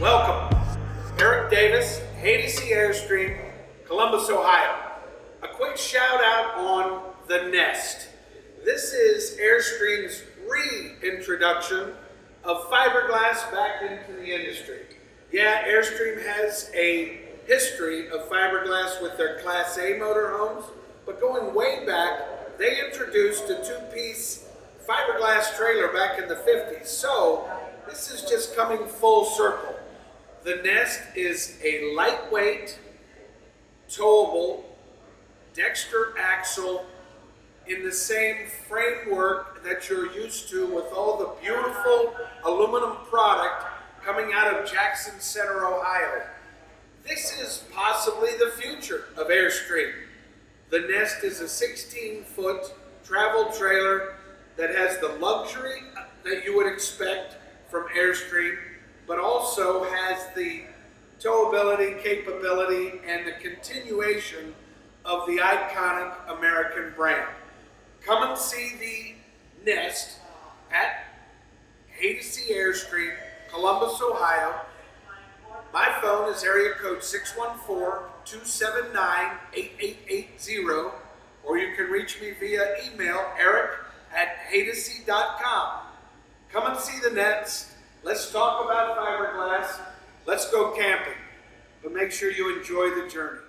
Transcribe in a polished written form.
Welcome. Eric Davis, Haydocy Airstream, Columbus, Ohio. A quick shout out on the Nest. This is Airstream's reintroduction of fiberglass back into the industry. Yeah, Airstream has a history of fiberglass with their Class A motorhomes, but going way back, they introduced a two-piece fiberglass trailer back in the 50s. So this is just coming full circle. The Nest is a lightweight, towable, Dexter axle in the same framework that you're used to with all the beautiful aluminum product coming out of Jackson Center, Ohio. This is possibly the future of Airstream. The Nest is a 16-foot travel trailer that has the luxury that you would expect from Airstream, but also has the towability, capability, and the continuation of the iconic American brand. Come and see the Nest at Haydocy Airstream, Columbus, Ohio. My phone is area code 614-279-8880, or you can reach me via email, eric@haydocy.com. Come and see the Nest. Let's talk about fiberglass. Let's go camping. But make sure you enjoy the journey.